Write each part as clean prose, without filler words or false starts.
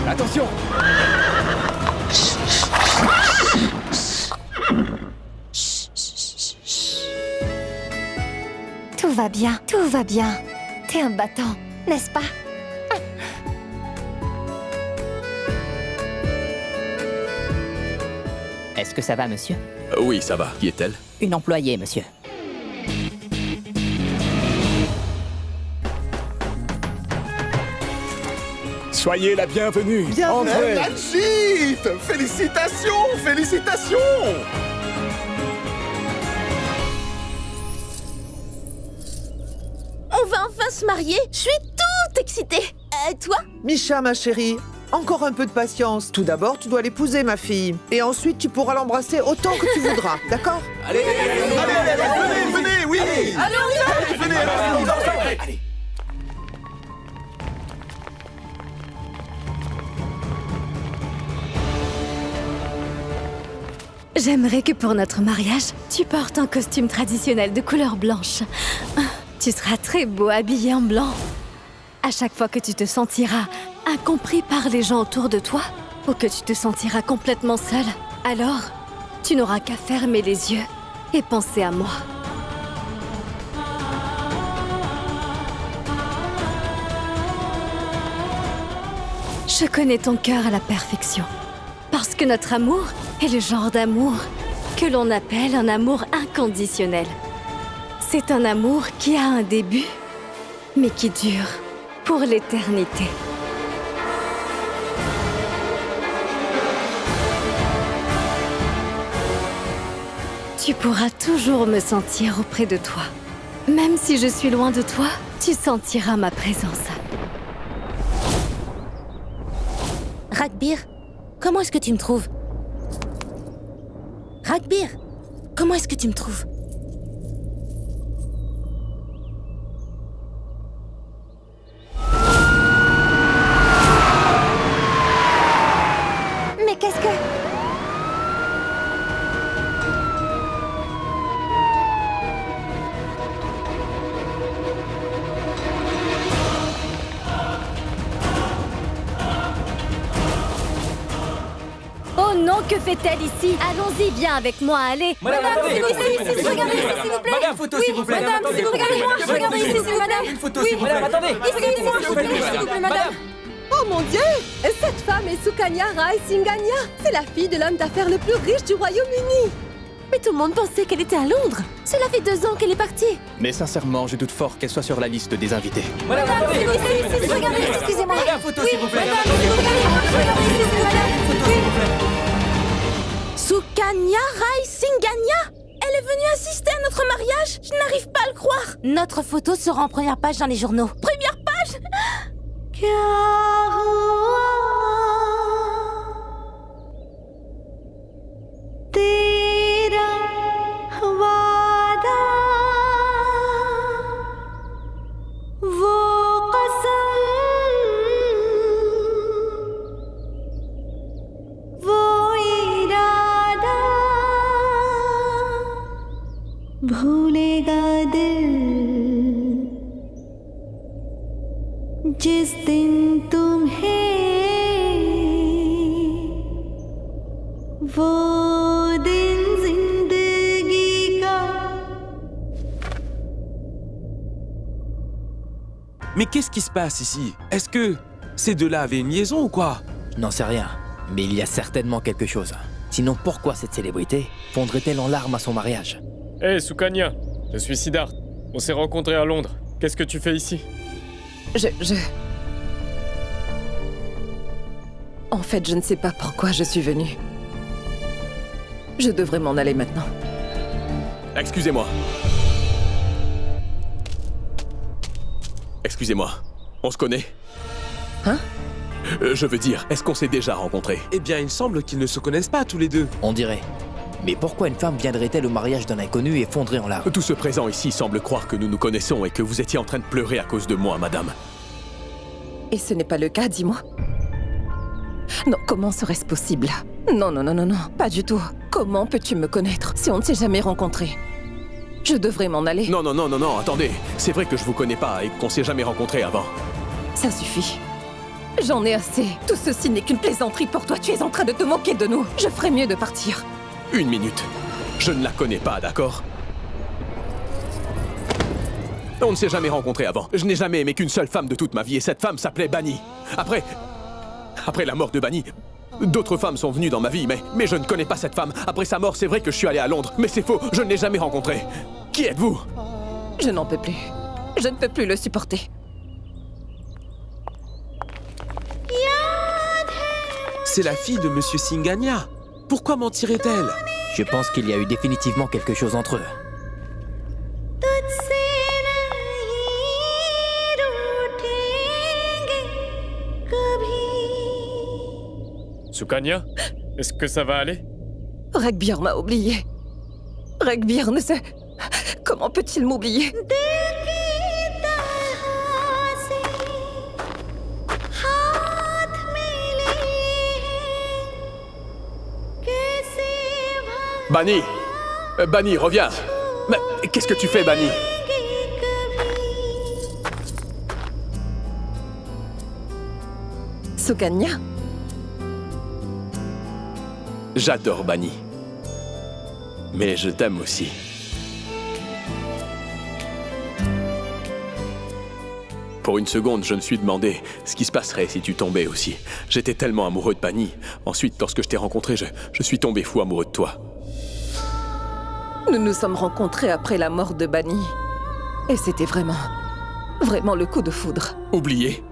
Attention! Tout va bien, tout va bien. T'es un battant, n'est-ce pas? Est-ce que ça va, monsieur? Oui, ça va. Qui est-elle? Une employée, monsieur. Soyez la bienvenue. Entrez. Najit! Félicitations! Félicitations! On va enfin se marier. Je suis toute excitée. Toi? Misha, ma chérie, encore un peu de patience. Tout d'abord, tu dois l'épouser, ma fille. Et ensuite, tu pourras l'embrasser autant que tu voudras, d'accord? Allez, venez, oui! Allez, venez, allez. J'aimerais que pour notre mariage, tu portes un costume traditionnel de couleur blanche. Tu seras très beau habillé en blanc. À chaque fois que tu te sentiras incompris par les gens autour de toi, ou que tu te sentiras complètement seul, alors tu n'auras qu'à fermer les yeux et penser à moi. Je connais ton cœur à la perfection. Parce que notre amour est le genre d'amour que l'on appelle un amour inconditionnel. C'est un amour qui a un début, mais qui dure pour l'éternité. Tu pourras toujours me sentir auprès de toi. Même si je suis loin de toi, tu sentiras ma présence. Ragbir, comment est-ce que tu me trouves? Ragbir, comment est-ce que tu me trouves? Mais qu'est-ce que... Oh non, que fait-elle ici? Allons-y, viens avec moi, allez. Madame, attendez, regardez ici, s'il vous plaît. Madame, photo, s'il vous plaît. Madame, s'il vous plaît, regardez-moi, regardez ici, s'il vous plaît, madame. Une photo, s'il vous plaît. Madame, attendez. Ici, s'il vous plaît, madame. Oh mon Dieu! Cette femme est Sukanya Rai Singhania. C'est la fille de l'homme d'affaires le plus riche du Royaume-Uni. Mais tout le monde pensait qu'elle était à Londres. Cela fait 2 ans qu'elle est partie. Mais sincèrement, je doute fort qu'elle soit sur la liste des invités. Madame, attendez. Regardez, excusez-moi. Madame, photo, s'il vous plaît. Regardez ici, madame. Sukanya Rai Singhania? Elle est venue assister à notre mariage? Je n'arrive pas à le croire. Notre photo sera en première page dans les journaux. Première page? भूलेगा दिल जिस दिन तुम्हें वो दिन जिंदगी का। Mais qu'est-ce qui se passe ici? Est-ce que ces deux-là avaient une liaison ou quoi? Je n'en sais rien, mais il y a certainement quelque chose. Sinon, pourquoi cette célébrité fondrait-elle en larmes à son mariage? Hé, Sukanya, je suis Siddharth. On s'est rencontrés à Londres. Qu'est-ce que tu fais ici? En fait, je ne sais pas pourquoi je suis venue. Je devrais m'en aller maintenant. Excusez-moi. Excusez-moi. On se connaît? Hein? Je veux dire, est-ce qu'on s'est déjà rencontrés? Eh bien, il semble qu'ils ne se connaissent pas tous les deux. On dirait. Mais pourquoi une femme viendrait-elle au mariage d'un inconnu et fondrait en larmes? Tout ce présent ici semble croire que nous nous connaissons et que vous étiez en train de pleurer à cause de moi, madame. Et ce n'est pas le cas, dis-moi. Non, comment serait-ce possible? Non, pas du tout. Comment peux-tu me connaître si on ne s'est jamais rencontrés? Je devrais m'en aller. Non, non, non, non, non, attendez. C'est vrai que je vous connais pas et qu'on s'est jamais rencontrés avant. Ça suffit. J'en ai assez. Tout ceci n'est qu'une plaisanterie pour toi. Tu es en train de te moquer de nous. Je ferais mieux de partir. Une minute. Je ne la connais pas, d'accord? On ne s'est jamais rencontrés avant. Je n'ai jamais aimé qu'une seule femme de toute ma vie et cette femme s'appelait Bunny. Après la mort de Bunny, d'autres femmes sont venues dans ma vie, mais je ne connais pas cette femme. Après sa mort, c'est vrai que je suis allé à Londres, mais c'est faux, je ne l'ai jamais rencontrée. Qui êtes-vous? Je n'en peux plus. Je ne peux plus le supporter. C'est la fille de Monsieur Singania. Pourquoi mentirait-elle? Je pense qu'il y a eu définitivement quelque chose entre eux. तुझसे नहीं रूठेंगे कभी। Sukanya, est-ce que ça va aller? Ragbir m'a oublié. Ragbir ne sait... Comment peut-il m'oublier? Bunny! Bunny, reviens! Mais qu'est-ce que tu fais, Bunny? Sukanya? J'adore Bunny. Mais je t'aime aussi. Pour une seconde, je me suis demandé ce qui se passerait si tu tombais aussi. J'étais tellement amoureux de Bunny. Ensuite, lorsque je t'ai rencontré, je suis tombé fou amoureux de toi. Nous nous sommes rencontrés après la mort de Bunny. Et c'était vraiment le coup de foudre. Oublié?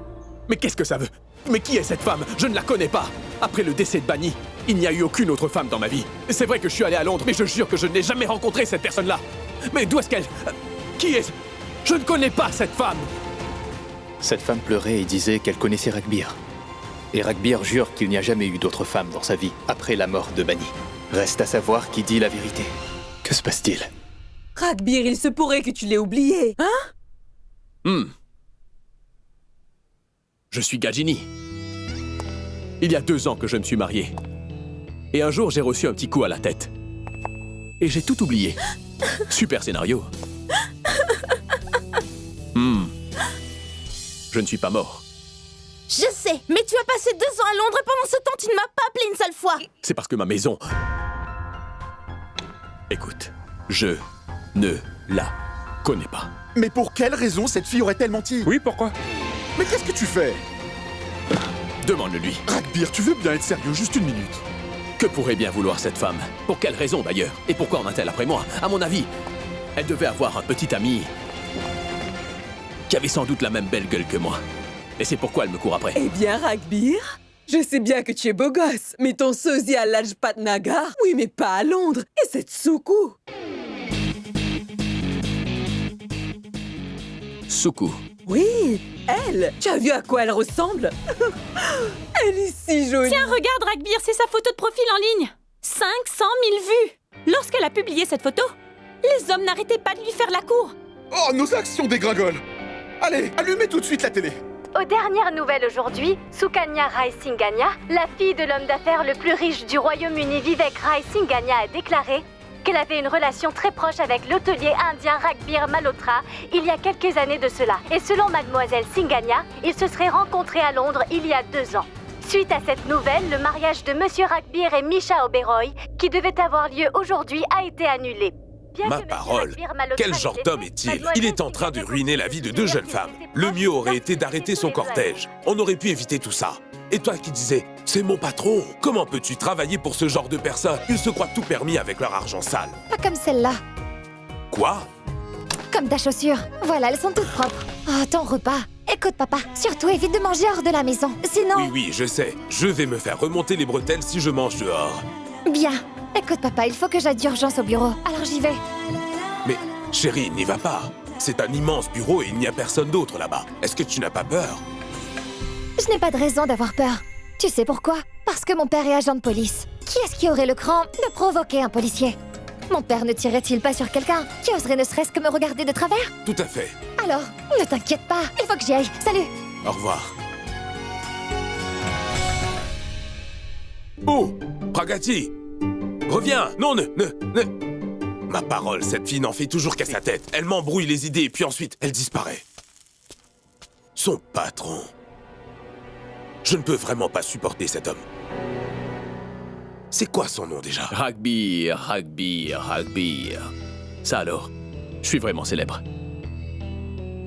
Mais qu'est-ce que ça veut? Mais qui est cette femme? Je ne la connais pas. Après le décès de Bunny, il n'y a eu aucune autre femme dans ma vie. C'est vrai que je suis allé à Londres, mais je jure que je n'ai jamais rencontré cette personne-là. Mais d'où est-ce qu'elle... Qui est... Je ne connais pas cette femme. Cette femme pleurait et disait qu'elle connaissait Ragbir. Et Ragbir jure qu'il n'y a jamais eu d'autre femme dans sa vie après la mort de Bunny. Reste à savoir qui dit la vérité. Que se passe-t-il? Ragbir, il se pourrait que tu l'aies oublié, hein? Je suis Gajini. Il y a 2 ans que je me suis marié. Et un jour, j'ai reçu un petit coup à la tête. Et j'ai tout oublié. Super scénario. Je ne suis pas mort. Je sais, mais tu as passé 2 ans à Londres et pendant ce temps, tu ne m'as pas appelé une seule fois. C'est parce que ma maison... Écoute, je ne la connais pas. Mais pour quelle raison cette fille aurait-elle menti? Oui, pourquoi? Mais qu'est-ce que tu fais? Demande-le-lui. Ragbir, tu veux bien être sérieux, juste une minute? Que pourrait bien vouloir cette femme? Pour quelle raison d'ailleurs? Et pourquoi en a-t-elle après moi? À mon avis, elle devait avoir un petit ami qui avait sans doute la même belle gueule que moi. Et c'est pourquoi elle me court après. Eh bien, Ragbir, je sais bien que tu es beau gosse, mais ton sosie à Lajpat Nagar, oui, mais pas à Londres. Et cette Soukou? Soukou. Oui, elle. Tu as vu à quoi elle ressemble? Elle est si jolie. Tiens, regarde, Ragbir, c'est sa photo de profil en ligne. 500 000 vues. Lorsqu'elle a publié cette photo, les hommes n'arrêtaient pas de lui faire la cour. Oh, nos actions dégringolent. Allez, allumez tout de suite la télé. Aux dernières nouvelles aujourd'hui, Sukanya Rai Singania, la fille de l'homme d'affaires le plus riche du Royaume-Uni, Vivek Rai Singania, a déclaré qu'elle avait une relation très proche avec l'hôtelier indien Ragbir Malhotra il y a quelques années de cela. Et selon mademoiselle Singania, ils se seraient rencontrés à Londres il y a 2 ans. Suite à cette nouvelle, le mariage de Monsieur Ragbir et Misha Oberoi, qui devait avoir lieu aujourd'hui, a été annulé. Ma parole, quel genre d'homme est-il? Il est en train de ruiner la vie de 2 jeunes femmes. Le mieux aurait été d'arrêter son cortège. On aurait pu éviter tout ça. Et toi qui disais, c'est mon patron, comment peux-tu travailler pour ce genre de personnes? Ils se croient tout permis avec leur argent sale. Pas comme celle-là. Quoi? Comme ta chaussure. Voilà, elles sont toutes propres. Oh, ton repas. Écoute, papa, surtout évite de manger hors de la maison. Sinon... Oui, oui, je sais. Je vais me faire remonter les bretelles si je mange dehors. Bien. Écoute, papa, il faut que j'aille d'urgence au bureau. Alors j'y vais. Mais, chérie, n'y va pas. C'est un immense bureau et il n'y a personne d'autre là-bas. Est-ce que tu n'as pas peur? Je n'ai pas de raison d'avoir peur. Tu sais pourquoi? Parce que mon père est agent de police. Qui est-ce qui aurait le cran de provoquer un policier? Mon père ne tirerait-il pas sur quelqu'un qui oserait ne serait-ce que me regarder de travers? Tout à fait. Alors, ne t'inquiète pas, il faut que j'y aille. Salut! Au revoir. Oh, Pragati! Reviens! Non, ne... Ma parole, cette fille n'en fait toujours qu'à sa tête. Elle m'embrouille les idées et puis ensuite, elle disparaît. Son patron. Je ne peux vraiment pas supporter cet homme. C'est quoi son nom déjà? Ragbir. Ça alors, je suis vraiment célèbre.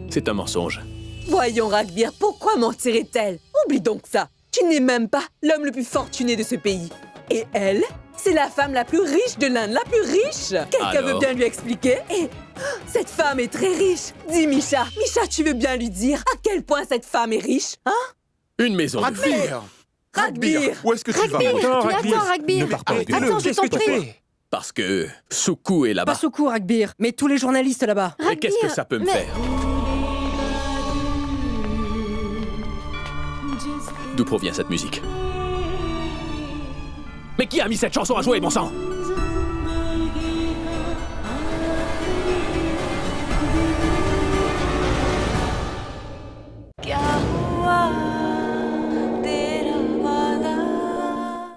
C'est un mensonge. Voyons, Ragbir, pourquoi mentirait-elle? Oublie donc ça. Tu n'es même pas l'homme le plus fortuné de ce pays. Et elle, c'est la femme la plus riche de l'Inde, la plus riche. Quelqu'un veut Alors? bien lui expliquer? Et cette femme est très riche. Dis, Misha. Misha, tu veux bien lui dire à quel point cette femme est riche, hein? Une maison de fous. Ragbir! Où est-ce que tu vas? Attends, Ragbir. Ne pars pas. Attends, je t'en prie. Parce que Soukou est là-bas. Pas Soukou, Ragbir, mais tous les journalistes là-bas. Et qu'est-ce que ça peut me faire? D'où provient cette musique? Mais qui a mis cette chanson à jouer, bon sang?